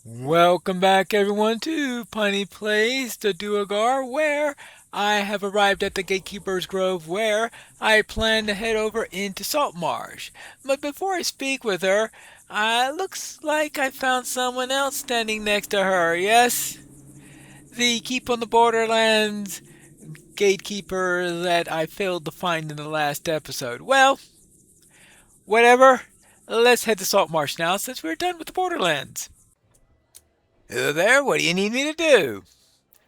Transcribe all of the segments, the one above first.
Welcome back, everyone, to Piney Place, the Duergar, where I have arrived at the Gatekeeper's Grove, where I plan to head over into Saltmarsh. But before I speak with her, looks like I found someone else standing next to her. Yes, the Keep on the Borderlands gatekeeper that I failed to find in the last episode. Well, whatever. Let's head to Saltmarsh now, since we're done with the Borderlands. Hello there. What do you need me to do?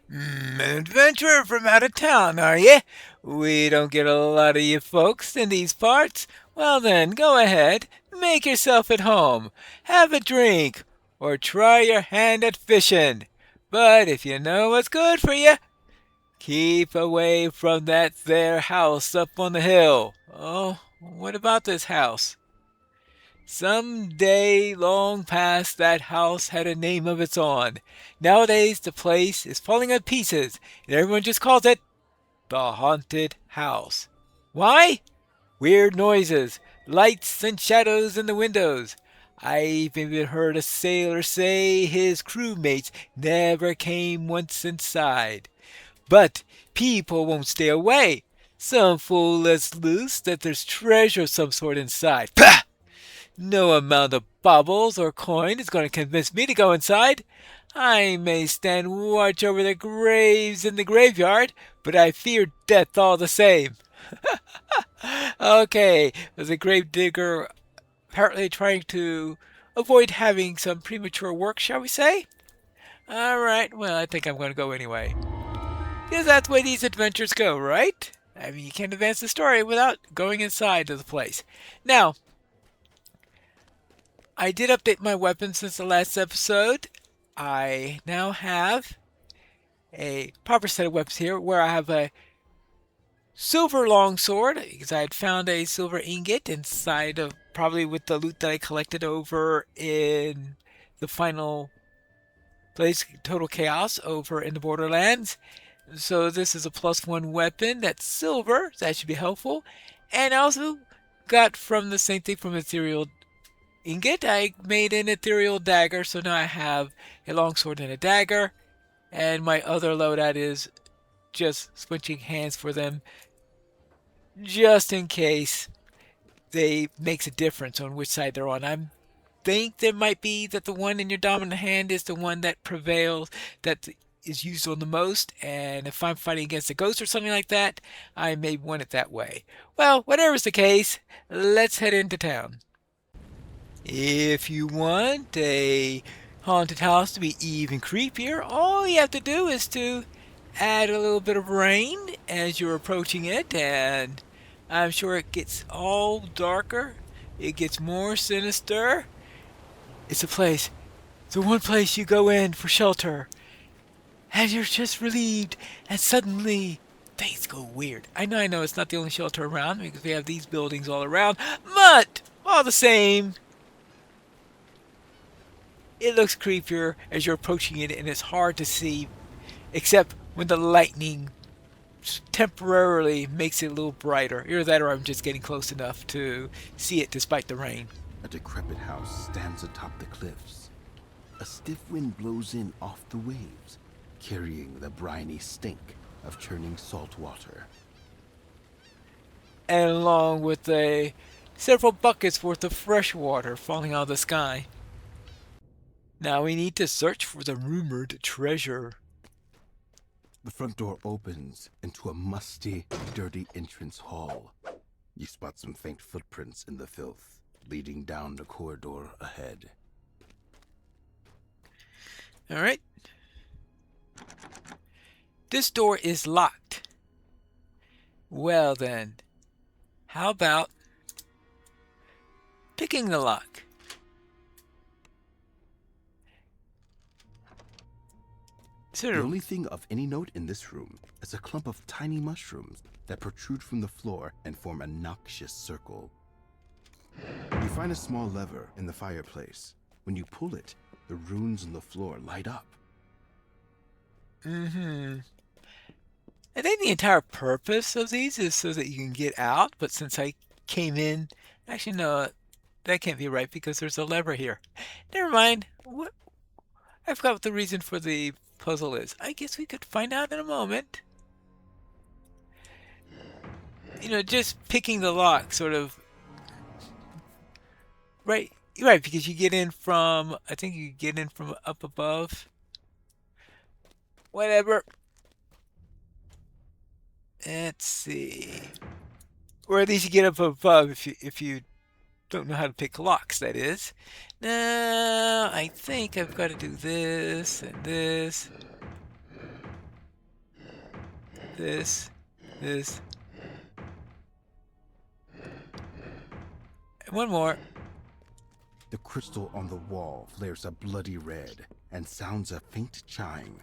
An adventurer from out of town, are ye? We don't get a lot of you folks in these parts. Well then, go ahead, make yourself at home, have a drink, or try your hand at fishing. But if you know what's good for you, keep away from that there house up on the hill. Oh, what about this house? Some day long past that house had a name of its own. Nowadays the place is falling to pieces, and everyone just calls it the haunted house. Why? Weird noises, lights and shadows in the windows. I've even heard a sailor say his crewmates never came once inside. But people won't stay away. Some fool lets loose that there's treasure of some sort inside. Pah! No amount of baubles or coin is going to convince me to go inside. I may stand watch over the graves in the graveyard, but I fear death all the same. Okay, was a grave digger apparently trying to avoid having some premature work, shall we say? Alright, well, I think I'm going to go anyway. Because that's the way these adventures go, right? I mean, you can't advance the story without going inside of the place. Now, I did update my weapon since the last episode. I now have a proper set of weapons here where I have a silver longsword because I had found a silver ingot inside of probably with the loot that I collected over in the final place, Total Chaos, over in the Borderlands. So this is a +1 weapon that's silver, so that should be helpful. And I also got from the same thing from Ethereal Ingot, I made an Ethereal Dagger, so now I have a longsword and a dagger. And my other loadout is just switching hands for them, just in case they makes a difference on which side they're on. I think there might be that the one in your dominant hand is the one that prevails, that is used on the most, and if I'm fighting against a ghost or something like that, I may want it that way. Well, whatever's the case, let's head into town. If you want a haunted house to be even creepier, all you have to do is to add a little bit of rain as you're approaching it, and I'm sure it gets all darker. It gets more sinister. It's a place, the one place you go in for shelter, and you're just relieved, and suddenly things go weird. I know, it's not the only shelter around because we have these buildings all around, but all the same, it looks creepier as you're approaching it, and it's hard to see, except when the lightning temporarily makes it a little brighter. Either that or I'm just getting close enough to see it despite the rain. A decrepit house stands atop the cliffs. A stiff wind blows in off the waves, carrying the briny stink of churning salt water. And along with several buckets worth of fresh water falling out of the sky. Now we need to search for the rumored treasure. The front door opens into a musty, dirty entrance hall. You spot some faint footprints in the filth, leading down the corridor ahead. Alright. This door is locked. Well then, how about picking the lock? The only thing of any note in this room is a clump of tiny mushrooms that protrude from the floor and form a noxious circle. You find a small lever in the fireplace. When you pull it, the runes on the floor light up. I think the entire purpose of these is so that you can get out, but since I came in, actually no, that can't be right because there's a lever here. Never mind. What? I forgot what the reason for the puzzle is. I guess we could find out in a moment. You know, just picking the lock sort of... Right, because you get in from... I think you get in from up above. Whatever. Let's see. Or at least you get up above if you don't know how to pick locks, that is. Now, I think I've got to do this and this. This. This. And one more. The crystal on the wall flares a bloody red and sounds a faint chime.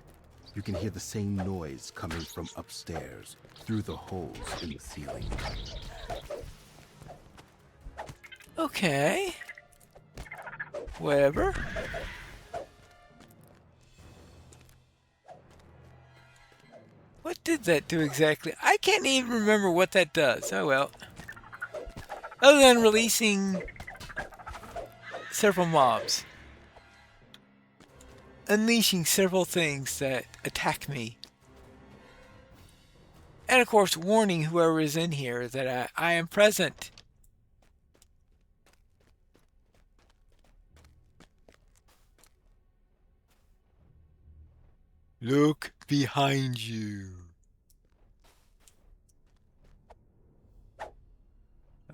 You can hear the same noise coming from upstairs through the holes in the ceiling. Okay. Whatever. What did that do exactly? I can't even remember what that does. Oh well. Other than releasing several mobs. Unleashing several things that attack me. And of course, warning whoever is in here that I am present. Look behind you.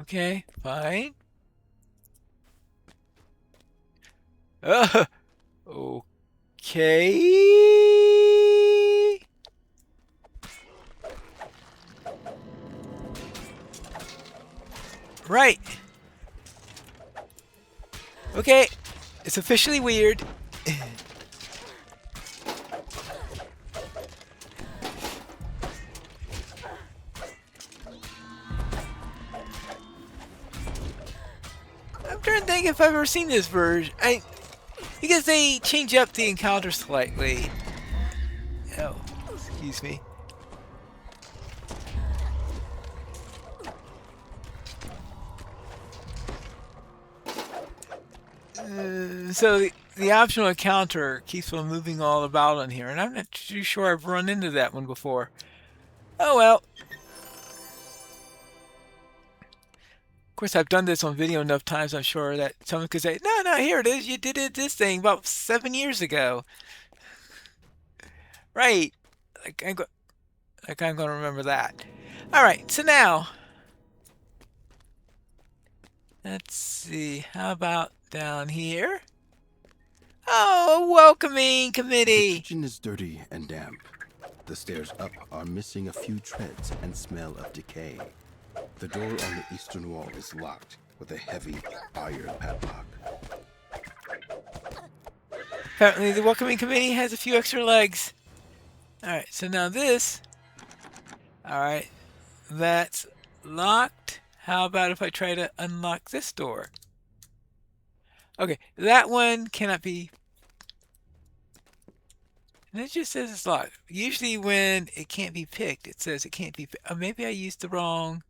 Okay, fine. Okay. Right. Okay, it's officially weird. I'm trying to think if I've ever seen this version. Because they change up the encounter slightly. Oh, excuse me. So the optional encounter keeps on moving all about on here, and I'm not too sure I've run into that one before. Oh well. Of course, I've done this on video enough times, I'm sure that someone could say, no, here it is. You did this thing about 7 years ago. Right. Like I'm going to remember that. All right, so now, let's see. How about down here? Oh, welcoming The committee. kitchen is dirty and damp. The stairs up are missing a few treads and smell of decay. The door on the eastern wall is locked with a heavy iron padlock. Apparently the welcoming committee has a few extra legs. Alright, so now this. Alright, that's locked. How about if I try to unlock this door? Okay, that one cannot be... And it just says it's locked. Usually when it can't be picked, it says it can't be picked. Oh, maybe I used the wrong...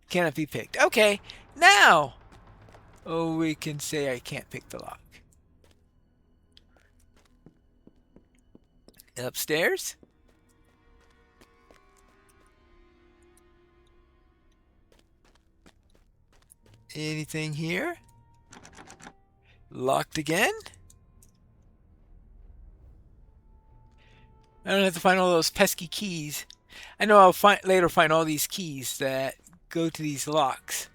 Cannot be picked. Okay, now! Oh, we can say I can't pick the lock. Upstairs? Anything here? Locked again? I don't have to find all those pesky keys. I know I'll later find all these keys that go to these locks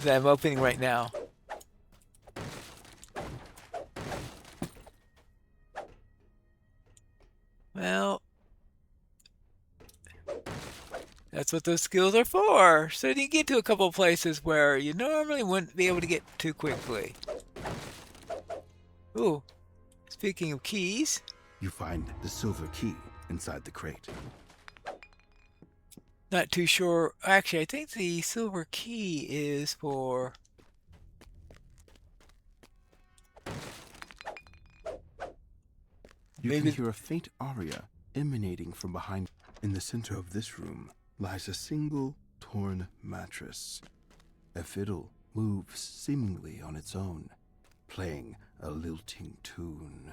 that I'm opening right now. Well, that's what those skills are for. So you get to a couple of places where you normally wouldn't be able to get to quickly. Ooh, speaking of keys. You find the silver key inside the crate. Not too sure. Actually, I think the silver key is for... You can hear a faint aria emanating from behind. In the center of this room lies a single torn mattress. A fiddle moves seemingly on its own, playing a lilting tune.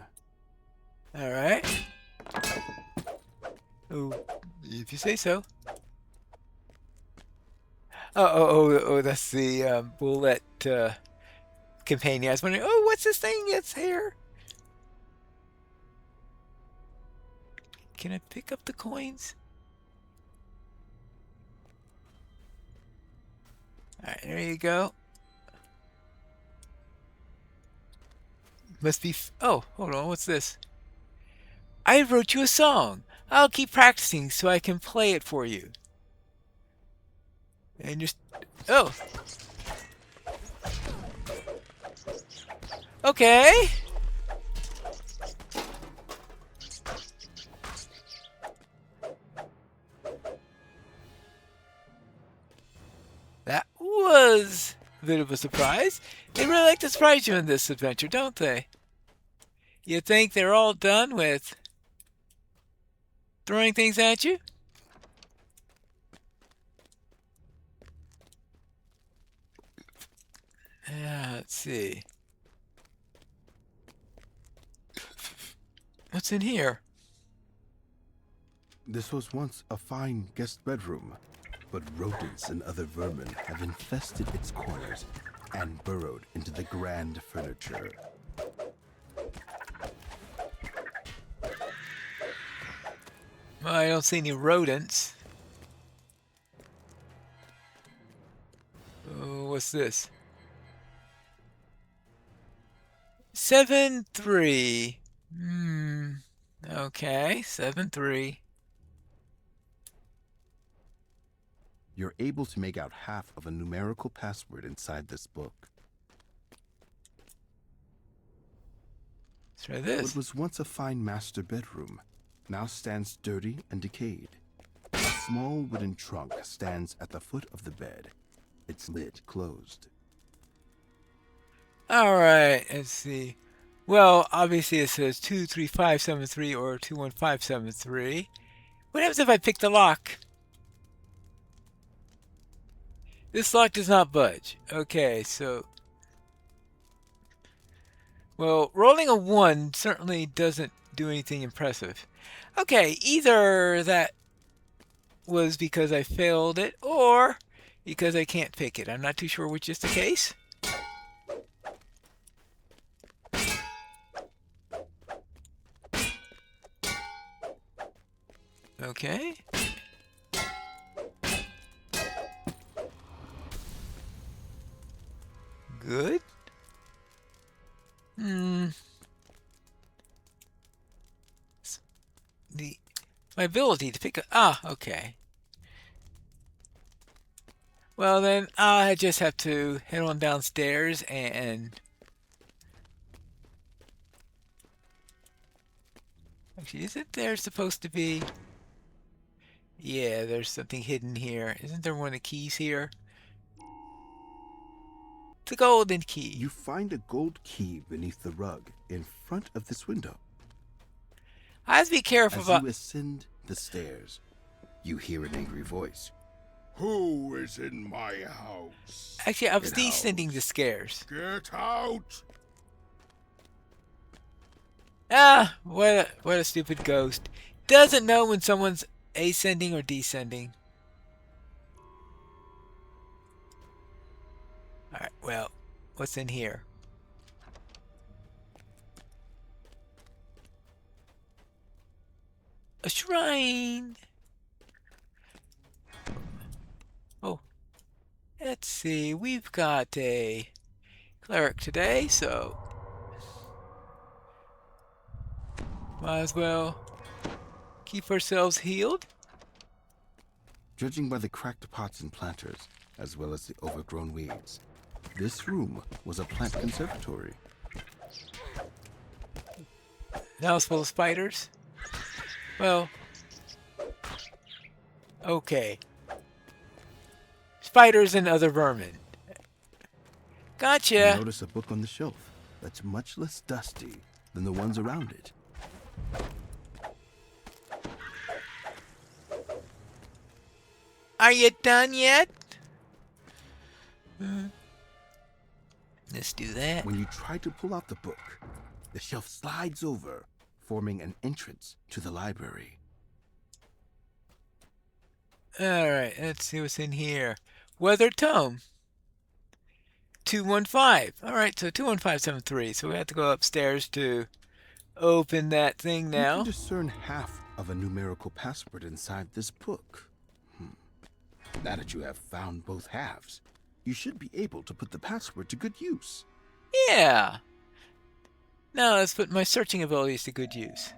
All right. Oh, if you say so. Oh, that's the bullet companion. I was wondering, oh, what's this thing that's here? Can I pick up the coins? All right, there you go. Must be. Oh, hold on. What's this? I wrote you a song. I'll keep practicing so I can play it for you. And just. Oh. Okay. That was a bit of a surprise. They really like to surprise you in this adventure, don't they? You think they're all done with throwing things at you? Yeah, let's see. What's in here? This was once a fine guest bedroom, but rodents and other vermin have infested its corners and burrowed into the grand furniture. Well, I don't see any rodents. Oh, what's this? 7-3. Okay, 7-3. You're able to make out half of a numerical password inside this book. Let's try this. What was once a fine master bedroom now stands dirty and decayed. A small wooden trunk stands at the foot of the bed, its lid closed. All right, let's see. Well, obviously it says 23573 or 21573. What happens if I pick the lock? This lock does not budge. Okay, so... Well, rolling a 1 certainly doesn't do anything impressive. Okay, either that was because I failed it or because I can't pick it. I'm not too sure which is the case. Okay. Good. My ability to pick a... okay. Well, then I just have to head on downstairs and... Actually, isn't there supposed to be... Yeah, there's something hidden here. Isn't there one of the keys here? The golden key. You find a gold key beneath the rug in front of this window. I have to be careful As about... you ascend the stairs, you hear an angry voice. Who is in my house? Actually, I was Get descending out. the stairs. Get out! Ah, what a stupid ghost. Doesn't know when someone's ascending or descending. Alright, well, what's in here? A shrine! Oh, let's see. We've got a cleric today, so might as well keep ourselves healed. Judging by the cracked pots and planters, as well as the overgrown weeds, this room was a plant conservatory. Now it's full of spiders. Well, okay. Spiders and other vermin. Gotcha. You notice a book on the shelf that's much less dusty than the ones around it. Are you done yet? Let's do that. When you try to pull out the book, the shelf slides over, forming an entrance to the library. Alright, let's see what's in here. Weather Tome. 215. Alright, so 21573. So we have to go upstairs to open that thing You can now. discern half of a numerical password inside this book. Now that you have found both halves, you should be able to put the password to good use. Yeah. Now let's put my searching abilities to good use.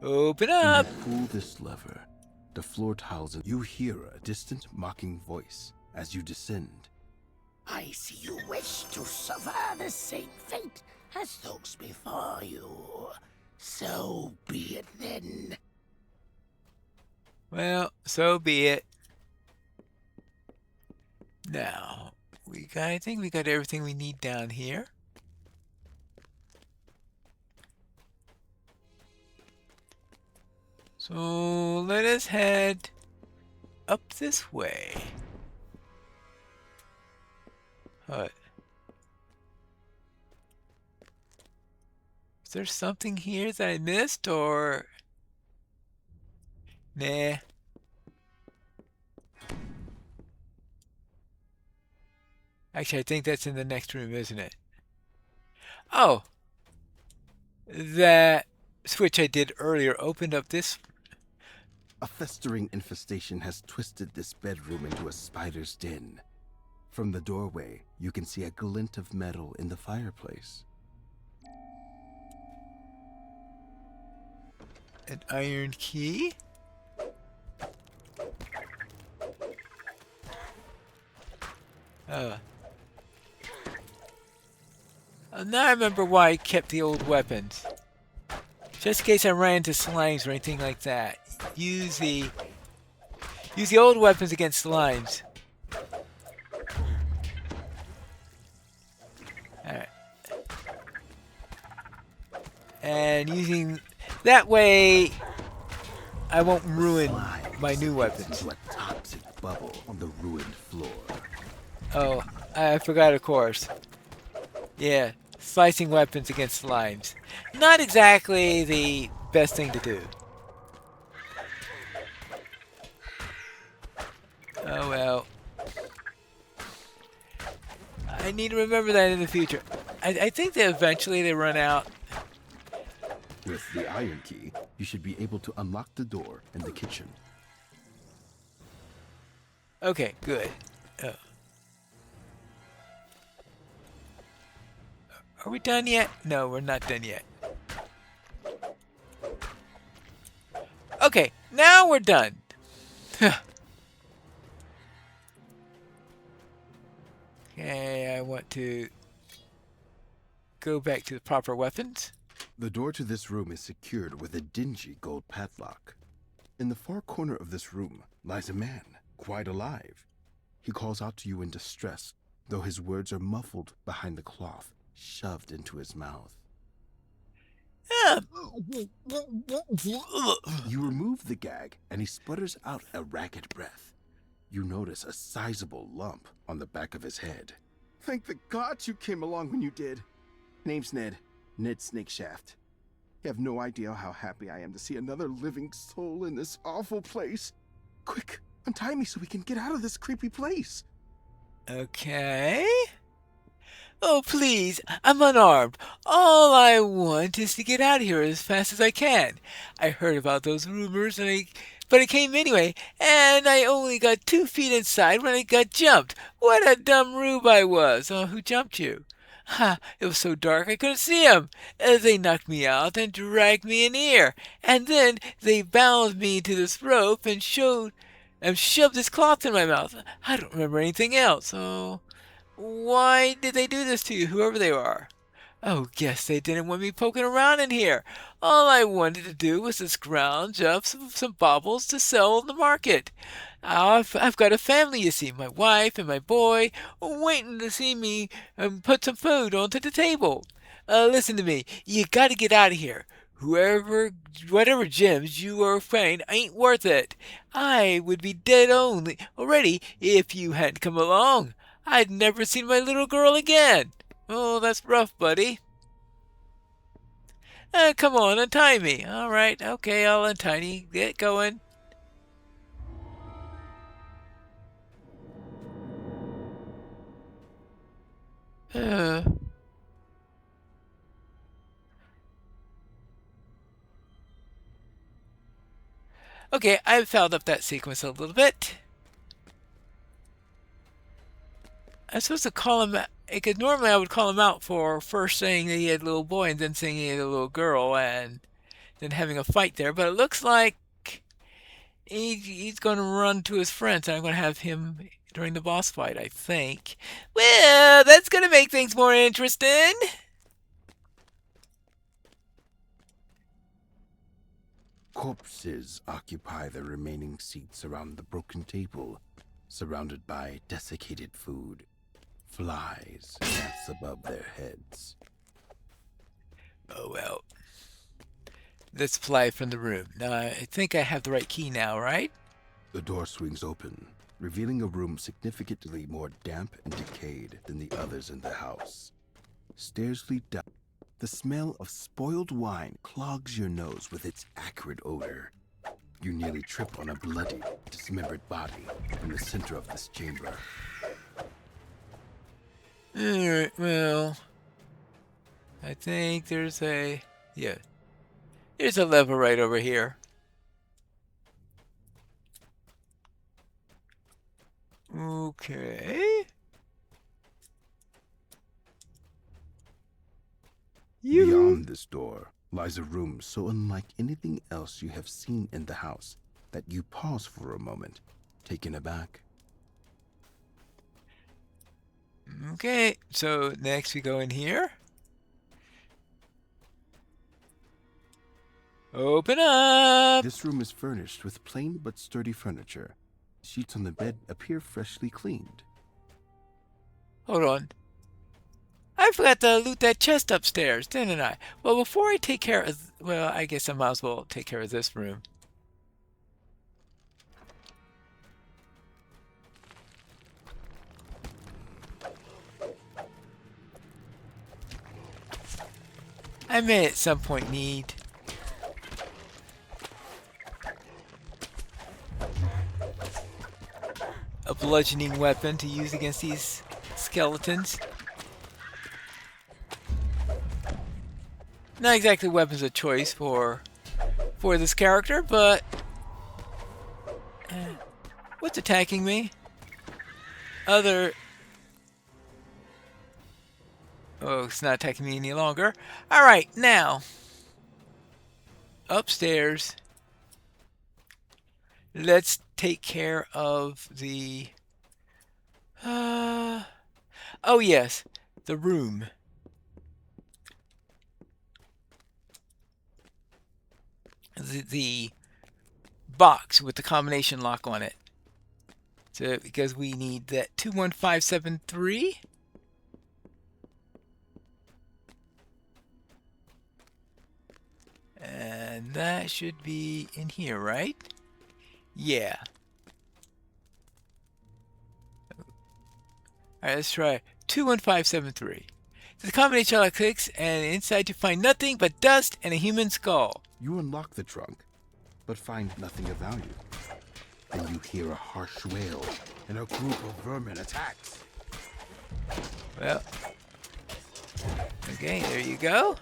Open up. When you pull this lever, the floor tiles and you hear a distant mocking voice as you descend. I see you wish to suffer the same fate as those before you. So be it then. Well, so be it. Now, I think we got everything we need down here. So let us head up this way. What? Is there something here that I missed, or? Nah. Actually, I think that's in the next room, isn't it? Oh! That switch I did earlier opened up this. A festering infestation has twisted this bedroom into a spider's den. From the doorway, you can see a glint of metal in the fireplace. An iron key? Now I remember why I kept the old weapons. Just in case I ran into slimes or anything like that. Use the old weapons against slimes. Alright. And using that way I won't ruin my new weapons. Into a toxic bubble on the ruined floor. Oh, I forgot, of course. Yeah, slicing weapons against slimes. Not exactly the best thing to do. Oh well. I need to remember that in the future. I think that eventually they run out. With the iron key, you should be able to unlock the door in the kitchen. Okay, good. Are we done yet? No, we're not done yet. Okay, now we're done. Okay, I want to go back to the proper weapons. The door to this room is secured with a dingy gold padlock. In the far corner of this room lies a man, quite alive. He calls out to you in distress, though his words are muffled behind the cloth shoved into his mouth. You remove the gag, and he sputters out a ragged breath. You notice a sizable lump on the back of his head. Thank the gods you came along when you did. Name's Ned. Ned Snakeshaft. You have no idea how happy I am to see another living soul in this awful place. Quick, untie me so we can get out of this creepy place. Okay. Oh, please, I'm unarmed. All I want is to get out of here as fast as I can. I heard about those rumors, but I came anyway, and I only got 2 feet inside when I got jumped. What a dumb rube I was. Oh, who jumped you? Ha! It was so dark I couldn't see him. They knocked me out and dragged me in here, and then they bound me to this rope and shoved this cloth in my mouth. I don't remember anything else. Oh. Why did they do this to you, whoever they are? Oh, guess they didn't want me poking around in here. All I wanted to do was to scrounge up some baubles to sell on the market. I've got a family, you see, my wife and my boy, waiting to see me put some food onto the table. Listen to me, you gotta get out of here. Whatever gems you are find ain't worth it. I would be dead only already if you hadn't come along. I'd never seen my little girl again. Oh, that's rough, buddy. Come on, untie me. All right, okay, I'll untie you. Get going. Uh, okay, I've fouled up that sequence a little bit. I'm supposed to call him out, because normally I would call him out for first saying that he had a little boy and then saying he had a little girl and then having a fight there. But it looks like he's going to run to his friends, and I'm going to have him during the boss fight, I think. Well, that's going to make things more interesting. Corpses occupy the remaining seats around the broken table, surrounded by desiccated food. Flies dance above their heads. Oh, well. Let's fly from the room. Now, I think I have the right key now, right? The door swings open, revealing a room significantly more damp and decayed than the others in the house. Stairs lead down. The smell of spoiled wine clogs your nose with its acrid odor. You nearly trip on a bloody, dismembered body in the center of this chamber. Alright, well, I think there's a lever right over here. Okay. Beyond this door lies a room so unlike anything else you have seen in the house that you pause for a moment, taken aback. Okay, so next we go in here. Open up! This room is furnished with plain but sturdy furniture. Sheets on the bed appear freshly cleaned. Hold on. I forgot to loot that chest upstairs, didn't I? Well, before I take care of... Well, I guess I might as well take care of this room. I may at some point need... a bludgeoning weapon to use against these skeletons. Not exactly weapons of choice for this character, but what's attacking me? Oh, it's not attacking me any longer. All right, now upstairs. Let's take care of the. Oh yes, the room. The box with the combination lock on it. So because we need that 21573. And that should be in here, right? Yeah. Alright, let's try 21573. The combination lock clicks and inside you find nothing but dust and a human skull. You unlock the trunk, but find nothing of value. Then you hear a harsh wail, and a group of vermin attacks. Well, okay, there you go.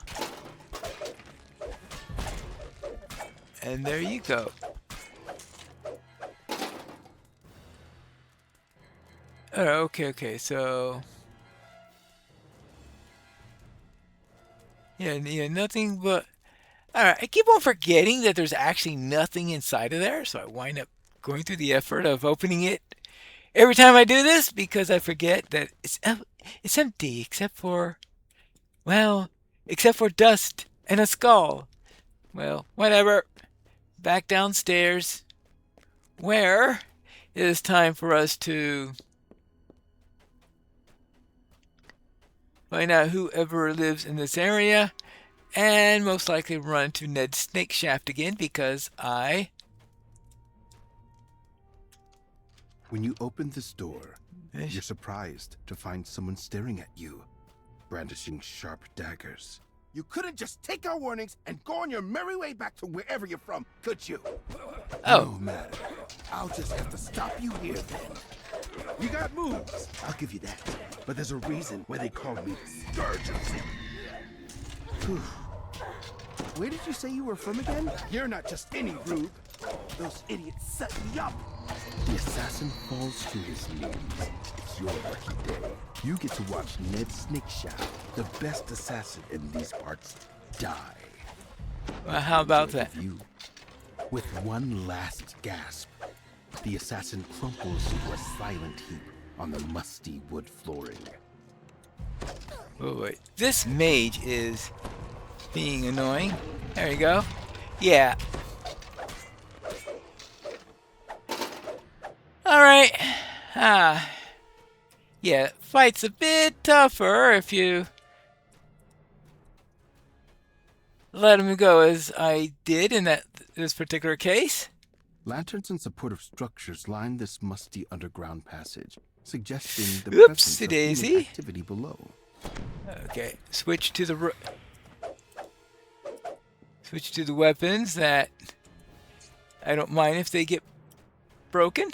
And there you go. Oh, okay, so... Yeah, nothing but... Alright, I keep on forgetting that there's actually nothing inside of there, so I wind up going through the effort of opening it every time I do this, because I forget that it's empty, except for dust and a skull. Well, whatever. Back downstairs, where it is time for us to find out whoever lives in this area and most likely run to Ned's snake shaft again because When you open this door, you're surprised to find someone staring at you, brandishing sharp daggers. You couldn't just take our warnings and go on your merry way back to wherever you're from, could you? Oh. No matter. I'll just have to stop you here then. You got moves, I'll give you that. But there's a reason why they call me Sturgeon. Where did you say you were from again? You're not just any rube. Those idiots set me up. The assassin falls to his knees. It's your lucky day. You get to watch Ned Snakeshaft, the best assassin in these parts, die. Well, how about that? You. With one last gasp, the assassin crumples into a silent heap on the musty wood flooring. Oh, wait. This mage is being annoying. There you go. Yeah. Alright. Yeah, fight's a bit tougher if you let him go as I did in this particular case. Lanterns and supportive structures line this musty underground passage, suggesting the presence of human activity below. Okay, switch to the weapons that I don't mind if they get broken.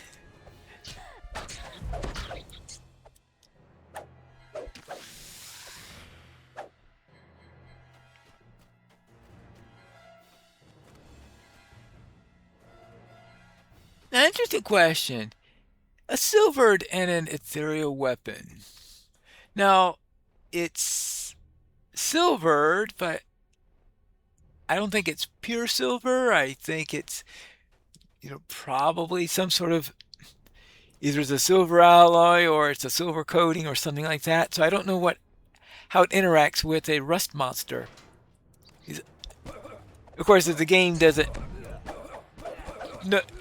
Now, interesting question. A silvered and an ethereal weapon. Now, it's silvered, but I don't think it's pure silver. I think it's, probably some sort of, either it's a silver alloy or it's a silver coating or something like that. So I don't know how it interacts with a rust monster. Of course, if the game doesn't,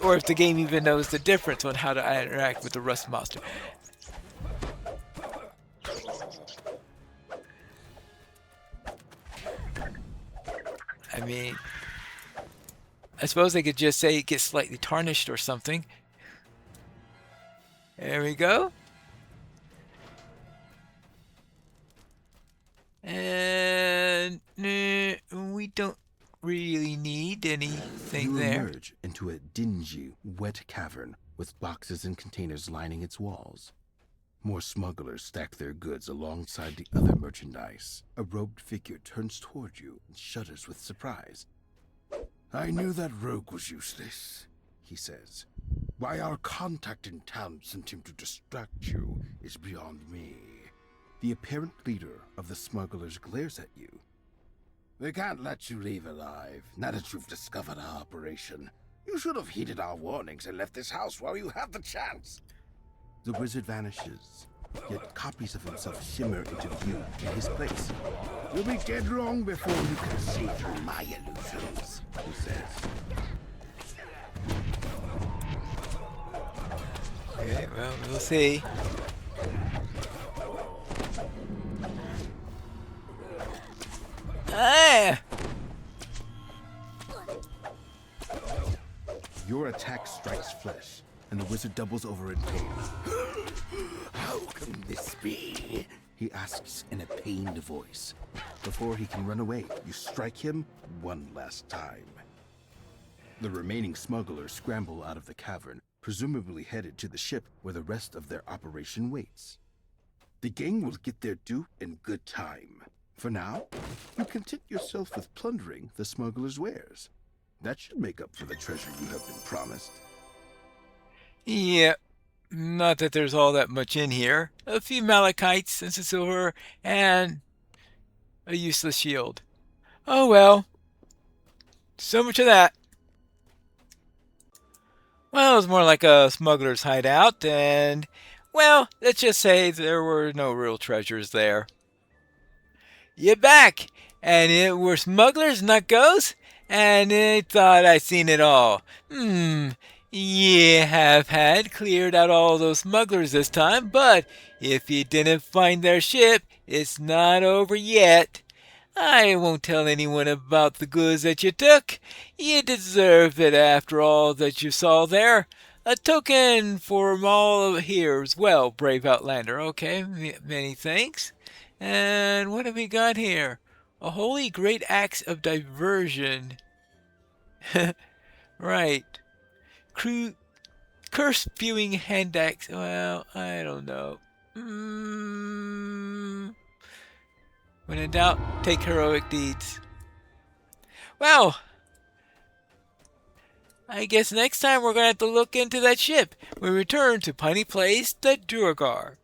or if the game even knows the difference on how to interact with the rust monster. I mean, I suppose they could just say it gets slightly tarnished or something. There we go. And we don't really need anything there. You emerge into a dingy, wet cavern with boxes and containers lining its walls. More smugglers stack their goods alongside the other merchandise. A robed figure turns toward you and shudders with surprise. I knew that rogue was useless, he says. Why our contact in town sent him to distract you is beyond me. The apparent leader of the smugglers glares at you. We can't let you leave alive, now that you've discovered our operation. You should have heeded our warnings and left this house while you had the chance. The wizard vanishes, yet copies of himself shimmer into view in his place. You'll be dead long before you can see through my illusions, he says. Okay, well, we'll see. Ah! Your attack strikes flesh, and the wizard doubles over in pain. How can this be? He asks in a pained voice. Before he can run away, you strike him one last time. The remaining smugglers scramble out of the cavern, presumably headed to the ship where the rest of their operation waits. The gang will get their due in good time. For now, you content yourself with plundering the smugglers' wares. That should make up for the treasure you have been promised. Yeah, not that there's all that much in here. A few malachites and some silver and a useless shield. Oh well. So much of that. Well, it was more like a smuggler's hideout, and, well, let's just say there were no real treasures there. You're back, and it were smugglers, not ghosts, and I thought I seen it all. You have had cleared out all those smugglers this time, but if you didn't find their ship, it's not over yet. I won't tell anyone about the goods that you took. You deserve it after all that you saw there. A token from all here as well, brave Outlander. Okay, many thanks. And what have we got here? A holy great axe of diversion. Right. Curse spewing hand axe. Well, I don't know. When in doubt, take heroic deeds. Well, I guess next time we're going to have to look into that ship when we return to Piney Place, the Duergar.